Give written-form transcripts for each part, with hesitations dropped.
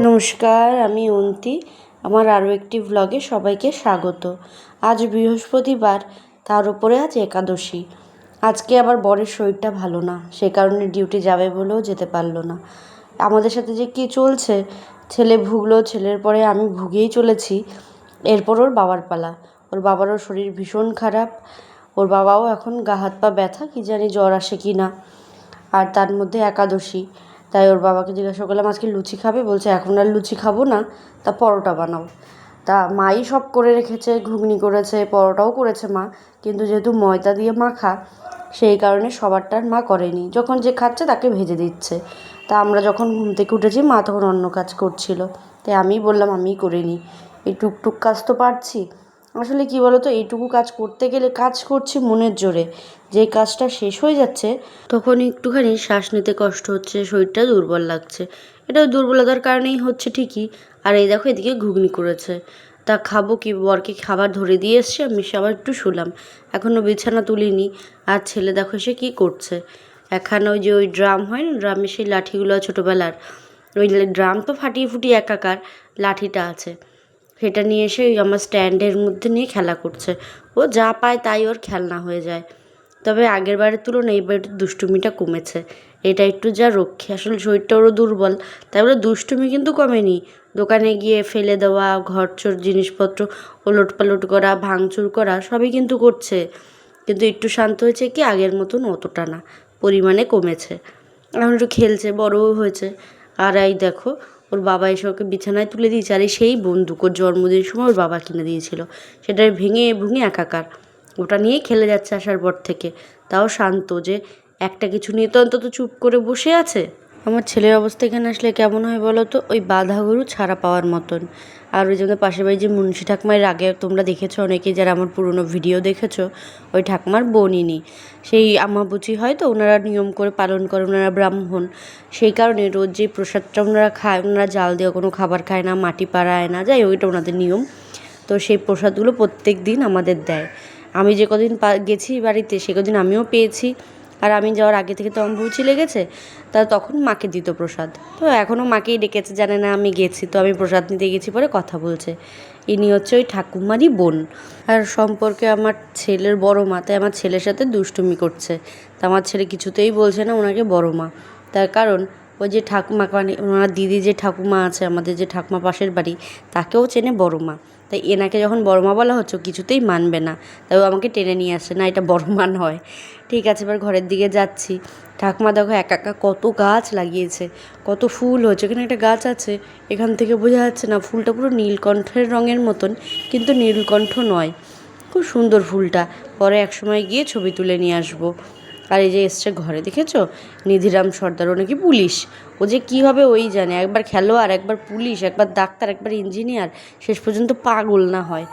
নমস্কার, আমি অন্তি। আমার আরও একটি ভ্লগে সবাইকে স্বাগত। আজ বৃহস্পতিবার, তার উপরে আজ একাদশী। আজকে আবার বরের শরীরটা ভালো না, সে কারণে ডিউটি যাবে বলেও যেতে পারলো না। আমাদের সাথে যে কী চলছে, ছেলে ভুগলো, ছেলের পরে আমি ভুগেই চলেছি। এরপর ওর বাবার পালা। ওর বাবারও শরীর ভীষণ খারাপ। ওর বাবাও এখন গা হাত পা ব্যথা, কী জানি জ্বর আসে কি না। আর তার মধ্যে একাদশী, তাই ওর বাবাকে জিজ্ঞাসা করলাম আজকে লুচি খাবে? বলছে এখন আর লুচি খাবো না, তা পরোটা বানাও। তা মাই সব করে রেখেছে, ঘুগনি করেছে, পরোটাও করেছে মা, কিন্তু যেহেতু ময়দা দিয়ে মাখা, সেই কারণে সবারটার মা করেনি। যখন যে খাচ্ছে তাকে ভেজে দিচ্ছে। তা আমরা যখন ঘুম থেকে উঠেছি মা তখন অন্য কাজ করছিল, তাই আমিই বললাম আমিই করে নিই, এই টুকটুক কাজ তো পারছি। আসলে কী বলো তো, এইটুকু কাজ করতে গেলে কাজ করছি মনের জোরে, যে কাজটা শেষ হয়ে যাচ্ছে তখন একটুখানি শ্বাস নিতে কষ্ট হচ্ছে, শরীরটা দুর্বল লাগছে। এটাও দুর্বলতার কারণেই হচ্ছে ঠিকই। আর এই দেখো এদিকে ঘুগনি করেছে, তা খাবো কি? বরকে খাবার ধরে দিয়ে এসছে, আমি সে আবার একটু শুলাম, এখনও বিছানা তুলিনি। আর ছেলে দেখো সে কী করছে, এখানে ওই যে ওই ড্রাম হয় না, ড্রামে সেই লাঠিগুলো ছোটোবেলার, ওই ড্রাম তো ফাটিয়ে ফুটিয়ে একাকার, লাঠিটা আছে সেটা নিয়ে এসে ওই আমার স্ট্যান্ডের মধ্যে নিয়ে খেলা করছে। ও যা পায় তাই ওর খেলনা হয়ে যায়। তবে আগের বারের তুলনায় এইবার একটু দুষ্টুমিটা কমেছে, এটা একটু যা রক্ষে। আসলে শরীরটা ওরও দুর্বল, তাই বলে দুষ্টুমি কিন্তু কমেনি। দোকানে গিয়ে ফেলে দেওয়া, ঘরচোর জিনিসপত্র ওলট পালট করা, ভাঙচুর করা সবই কিন্তু করছে। কিন্তু একটু শান্ত হয়েছে, কি আগের মতন অতটা না, পরিমাণে কমেছে। এখন একটু খেলছে, বড়ও হয়েছে। আর এই দেখো ওর বাবা এসে ওকে বিছানায় তুলে দিয়েছে, আর সেই বন্দুক ওর জন্মদিনের সময় ওর বাবা কিনে দিয়েছিল, সেটা ভেঙে ভুঙে একাকার, ওটা নিয়েই খেলে যাচ্ছে আসার পর থেকে। তাও শান্ত, যে একটা কিছু নিয়ে তো অন্তত চুপ করে বসে আছে। আমার ছেলের অবস্থা এখানে আসলে কেমন হয় বলো তো, ওই বাঁধা গরু ছাড়া পাওয়ার মতন। আর ওই জন্য পাশের বাড়ি যে মুন্সি ঠাকুমার, আগে তোমরা দেখেছো অনেকেই যারা আমার পুরনো ভিডিও দেখেছো, ওই ঠাকুমার বোনইনি। সেই আমাবুচি হয় তো, ওনারা নিয়ম করে পালন করে, ওনারা ব্রাহ্মণ। সেই কারণে রোজ যে প্রসাদটা ওনারা খায়, ওনারা জাল দিয়ে কোনো খাবার খায় না, মাটি পাড়ায় না, যাই ওইটা ওনাদের নিয়ম। তো সেই প্রসাদগুলো প্রত্যেক দিন আমাদের দেয়। আমি যে কদিন গেছি বাড়িতে সে কদিন আমিও পেয়েছি। আর আমি যাওয়ার আগে থেকে তো অম্বুচি লেগেছে, তা তখন মাকে দিত প্রসাদ। তো এখনও মাকেই ডেকেছে, জানে না আমি গেছি, তো আমি প্রসাদ নিতে গেছি পরে কথা বলছে। ইনি হচ্ছে ওই ঠাকুমারই বোন। আর সম্পর্কে আমার ছেলের বড় মা, তাই আমার ছেলের সাথে দুষ্টুমি করছে। তা আমার ছেলে কিছুতেই বলছে না ওনাকে বড় মা, তার কারণ ওই যে ঠাকুমা, মানে ওনার দিদি যে ঠাকুমা আছে, আমাদের যে ঠাকুমা পাশের বাড়ি, তাকেও চেনে বড় মা। তাই এনাকে যখন বড় মা বলা হচ্ছে কিছুতেই মানবে না, তাই ও আমাকে টেনে নিয়ে আসছে, না এটা বড় মা নয়। ঠিক আছে, এবার ঘরের দিকে যাচ্ছি। ঠাকুমা দেখো একা একা কত গাছ লাগিয়েছে, কত ফুল হয়েছে। এখানে একটা গাছ আছে, এখান থেকে বোঝা যাচ্ছে না, ফুলটা পুরো নীলকণ্ঠের রঙের মতন, কিন্তু নীলকণ্ঠ নয়। খুব সুন্দর ফুলটা, পরে একসময় গিয়ে ছবি তুলে নিয়ে আসবো। আর এই যে এসছে ঘরে, দেখেছো নিধিরাম সর্দার, ও নাকি পুলিশ। ও যে কী হবে ওই জানে, একবার খেলোয়াড়, একবার পুলিশ, একবার ডাক্তার, একবার ইঞ্জিনিয়ার, শেষ পর্যন্ত পাগল না হয়,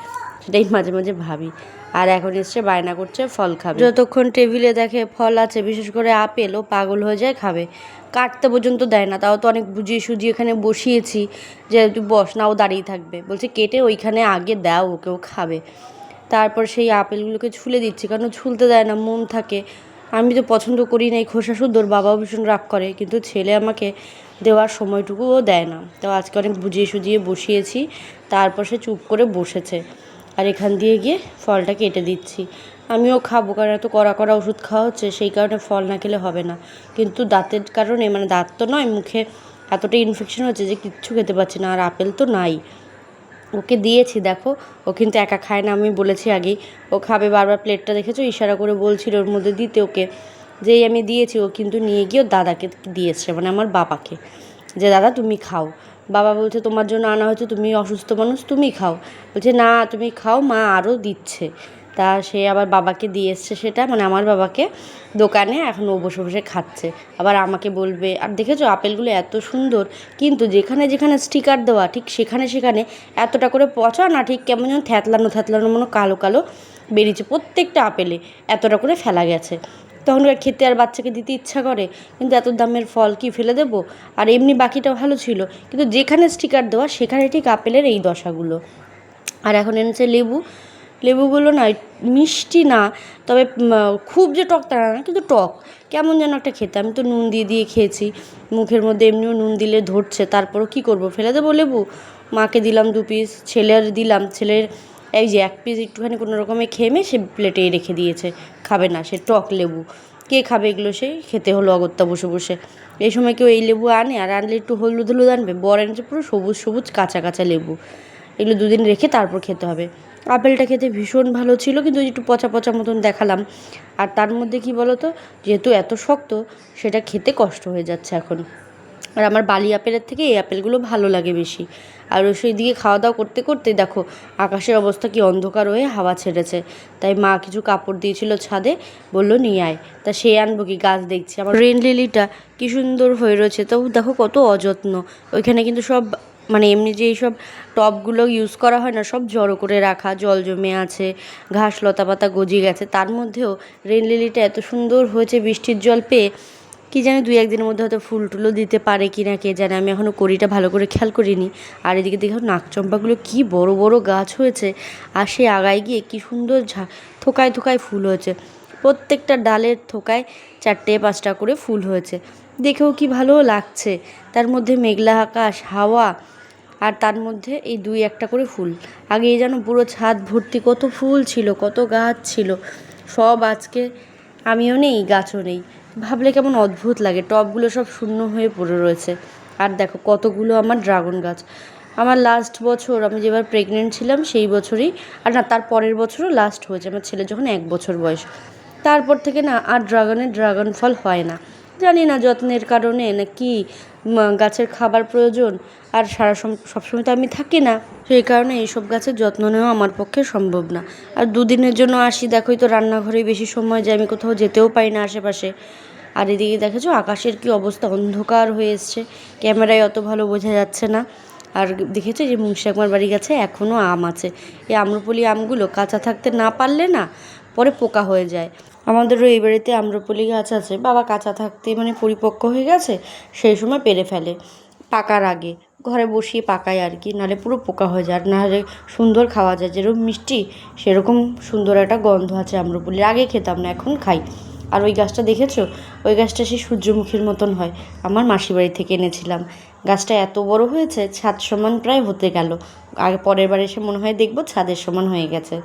সেটাই মাঝে মাঝে ভাবি। আর এখন এসছে বায়না করছে ফল খাবে, যতক্ষণ টেবিলে দেখে ফল আছে, বিশেষ করে আপেল, ও পাগল হয়ে যায় খাবে। কাটতে পর্যন্ত দেয় না, তাও তো অনেক বুঝিয়ে সুজিয়ে এখানে বসিয়েছি যে তুই বস না, ও দাঁড়িয়ে থাকবে, বলছে কেটে ওইখানে আগে দাও ওকেও খাবে। তারপর সেই আপেলগুলোকে ছুলে দিচ্ছি, কারণ ছুলতে দেয় না, মোম থাকে। আমি তো পছন্দ করি না এই খোসা শুদ্ধ, ওর বাবাও ভীষণ রাগ করে, কিন্তু ছেলে আমাকে দেওয়ার সময়টুকুও দেয় না। তো আজকে অনেক বুঝিয়ে সুজিয়ে বসিয়েছি, তারপর সে চুপ করে বসেছে। আর এখান দিয়ে গিয়ে ফলটা কেটে দিচ্ছি, আমিও খাবো, কারণ এত কড়া কড়া ওষুধ খাওয়া হচ্ছে, সেই কারণে ফল না খেলে হবে না। কিন্তু দাঁতের কারণে, মানে দাঁত তো নয়, মুখে এতটা ইনফেকশন হচ্ছে যে কিচ্ছু খেতে পারছি না। আর আপেল তো নাই, ওকে দিয়েছি দেখো, ও কিন্তু একা খায় না, আমি বলেছি আগেই। ও খাবে, বারবার প্লেটটা দেখেছো ইশারা করে বলছিল ওর মধ্যে দিতে ওকে, যেই আমি দিয়েছি ও কিন্তু নিয়ে গিয়ে ওর দাদাকে দিয়েছে, মানে আমার বাবাকে, যে দাদা তুমি খাও। বাবা বলছে তোমার জন্য আনা হয়েছে, তুমি অসুস্থ মানুষ, তুমি খাও। বলছে না তুমি খাও, মা আরও দিচ্ছে। তা সে আবার বাবাকে দিয়ে এসছে সেটা, মানে আমার বাবাকে, দোকানে এখন ও বসে বসে খাচ্ছে, আবার আমাকে বলবে। আর দেখেছো আপেলগুলো এত সুন্দর, কিন্তু যেখানে যেখানে স্টিকার দেওয়া ঠিক সেখানে সেখানে এতটা করে পচা না, ঠিক কেমন যেন থ্যাতলানো থ্যাতলানো মনে কালো কালো বেরিয়েছে প্রত্যেকটা আপেলে, এতটা করে ফেলা গেছে। তখন আর খেতে আর বাচ্চাকে দিতে ইচ্ছা করে, কিন্তু এত দামের ফল কি ফেলে দেবো? আর এমনি বাকিটা ভালো ছিল, কিন্তু যেখানে স্টিকার দেওয়া সেখানে ঠিক আপেলের এই দশাগুলো। আর এখন এনেছে লেবু, লেবুগুলো না মিষ্টি না, তবে খুব যে টক তা না, কিন্তু টক কেমন যেন একটা খেতে। আমি তো নুন দিয়ে দিয়ে খেয়েছি, মুখের মধ্যে এমনিও নুন দিলে ধরছে, তারপরও কী করব, ফেলে দেবো লেবু? মাকে দিলাম 2 পিস, ছেলের দিলাম, ছেলের এই যে 1 পিস একটুখানি কোনো রকমে খেয়ে সে প্লেটেই রেখে দিয়েছে, খাবে না, সে টক লেবু কে খাবে এগুলো, সে খেতে হলো অগত্যা বসে বসে। এই সময় কেউ এই লেবু আনে? আর আনলে একটু হলুদ হলুদ আনবে, বর এনেছে পুরো সবুজ সবুজ কাঁচা কাঁচা লেবু। এগুলো 2 দিন রেখে তারপর খেতে হবে। আপেলটা খেতে ভীষণ ভালো ছিল, কিন্তু একটু পচা পচা মতন দেখালাম। আর তার মধ্যে কি বলো তো, যেহেতু এত শক্ত, সেটা খেতে কষ্ট হয়ে যাচ্ছে এখন। আর আমার বালি আপেলের থেকে এই আপেলগুলো ভালো লাগে বেশি। আর সেই দিকে খাওয়া দাওয়া করতে করতে দেখো আকাশের অবস্থা কি অন্ধকার হয়ে হাওয়া ছেড়েছে। তাই মা কিছু কাপড় দিয়েছিল ছাদে, বললো নিয়ে আয়, তা সে আনবো কি, গাছ দেখছি আমার রেন লিলিটা কি সুন্দর হয়ে রয়েছে, তো দেখো কত অযত্ন। ওইখানে কিন্তু সব মানে এমনি যে এইসব টবগুলো ইউজ করা হয় না, সব জড়ো করে রাখা, জল জমে আছে, ঘাস লতা পাতা গজিয়ে গেছে, তার মধ্যেও রেন লিলিটা এত সুন্দর হয়েছে বৃষ্টির জল পেয়ে। কী জানি 2-1 দিনের মধ্যে হয়তো ফুল টুলও দিতে পারে কি না কে জানে, আমি এখনও কড়িটা ভালো করে খেয়াল করিনি। আর এদিকে দেখো নাকচম্পাগুলো কী বড় বড় গাছ হয়েছে, আর সে আগায় গিয়ে কী সুন্দর থোকায় থোকায় ফুল হয়েছে, প্রত্যেকটা ডালের থোকায় 4-5টা করে ফুল হয়েছে, দেখেও কি ভালো লাগছে। তার মধ্যে মেঘলা আকাশ, হাওয়া, আর তার মধ্যে এই 2-1টা করে ফুল। আগে এই যেন পুরো ছাদ ভর্তি কত ফুল ছিল, কত গাছ ছিল, সব আজকে আমিও নেই, গাছও নেই। ভাবলে কেমন অদ্ভুত লাগে, টবগুলো সব শূন্য হয়ে পড়ে রয়েছে। আর দেখো কতগুলো আমার ড্রাগন গাছ। আমার লাস্ট বছর আমি যেবার প্রেগনেন্ট ছিলাম সেই বছরই, আর না তার পরের বছরও লাস্ট হয়েছে আমার ছেলে যখন 1 বছর বয়স, তারপর থেকে না আর ড্রাগন ফল হয় না। জানি না যত্নের কারণে না কি, গাছের খাবার প্রয়োজন, আর সবসময় তো আমি থাকি না, সেই কারণে এইসব গাছের যত্ন নেওয়া আমার পক্ষে সম্ভব না। আর 2 দিনের জন্য আসি, দেখোই তো রান্নাঘরেই বেশি সময় যায়, আমি কোথাও যেতেও পারি না আশেপাশে। আর এদিকে দেখেছো আকাশের কি অবস্থা, অন্ধকার হয়ে এসছে, ক্যামেরায় অত ভালো বোঝা যাচ্ছে না। আর দেখেছো যে মুন্সি আকমার বাড়ি গাছে এখনও আম আছে, এই আম্রপলি আমগুলো কাঁচা থাকতে না পারলে না পরে পোকা হয়ে যায়। আমাদেরও এই বাড়িতে আম্রপলি গাছ আছে, বাবা কাঁচা থাকতে মানে পরিপক্ক হয়ে গেছে সেই সময় পেরে ফেলে, পাকার আগে ঘরে বসিয়ে পাকায় আর কি, নাহলে পুরো পোকা হয়ে যায়, আর নাহলে সুন্দর খাওয়া যায়, যেরকম মিষ্টি সেরকম সুন্দর একটা গন্ধ আছে আম্রপলির। আগে খেতাম না, এখন খাই। আর ওই গাছটা দেখেছো, ওই গাছটা সেই সূর্যমুখীর মতন হয়, আমার মাসির বাড়ি থেকে এনেছিলাম। গাছটা এত বড় হয়েছে, ছাদ সমান প্রায় হতে গেল, আর পরের বার এসে মনে হয় দেখবো ছাদের সমান হয়ে গেছে।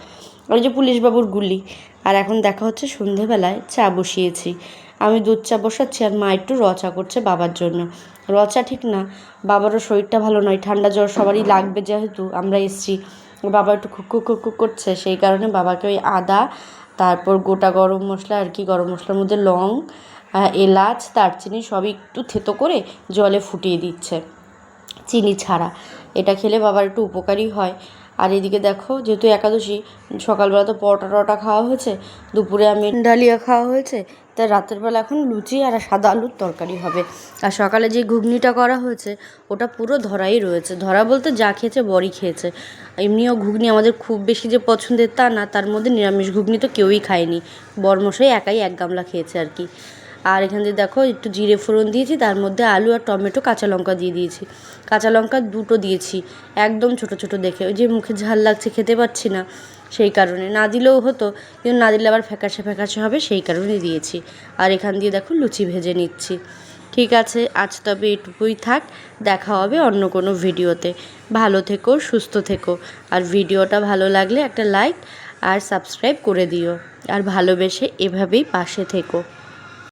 ওই যে পুলিশবাবুর গুলি। আর এখন দেখা হচ্ছে সন্ধেবেলায় চা বসিয়েছি, আমি দুধ চা বসাচ্ছি, আর মা একটু র চা করছে বাবার জন্য। র চা ঠিক না, বাবারও শরীরটা ভালো নয়, ঠান্ডা জ্বর সবারই লাগবে, যেহেতু আমরা এসছি, বাবা একটু খুক করছে, সেই কারণে বাবাকে ওই আদা, তারপর গোটা গরম মশলা আর কি, গরম মশলার মধ্যে লং, এলাচ, দারচিনি সবই একটু থেতো করে জলে ফুটিয়ে দিচ্ছে, চিনি ছাড়া। এটা খেলে বাবার একটু উপকারী হয়। আর এদিকে দেখো যেহেতু একাদশী, সকালবেলা তো পরোটা টরোটা খাওয়া হয়েছে, দুপুরে আমি ডালিয়া খাওয়া হয়েছে, তাই রাতের বেলা এখন লুচি আর সাদা আলুর তরকারি হবে। আর সকালে যে ঘুগনিটা করা হয়েছে ওটা পুরো ধরাই রয়েছে, ধরা বলতে যা খেয়েছে বরই খেয়েছে। এমনিও ঘুগনি আমাদের খুব বেশি যে পছন্দের তা না, তার মধ্যে নিরামিষ ঘুগনি তো কেউই খায়নি, বরমশাই একাই 1 গামলা খেয়েছে আর কি। আর এখান দিয়ে দেখো একটু জিরে ফোড়ন দিয়েছি, তার মধ্যে আলু আর টমেটো কাঁচা লঙ্কা দিয়ে দিয়েছি, কাঁচা লঙ্কা 2টো দিয়েছি, একদম ছোট ছোট দেখে, ওই যে মুখে ঝাল লাগছে খেতে পাচ্ছি না সেই কারণে, না দিলেও হতো কিন্তু না দিলে আবার ফ্যাকাশে ফ্যাকাশে হবে সেই কারণে দিয়েছি। আর এখান দিয়ে দেখো লুচি ভেজে নিচ্ছি। ঠিক আছে, আজ তবে এটুকুই থাক, দেখা হবে অন্য কোনো ভিডিওতে। ভালো থেকো, সুস্থ থেকো, আর ভিডিওটা ভালো লাগলে একটা লাইক আর সাবস্ক্রাইব করে দিও, আর ভালোবেসে এভাবেই পাশে থেকো।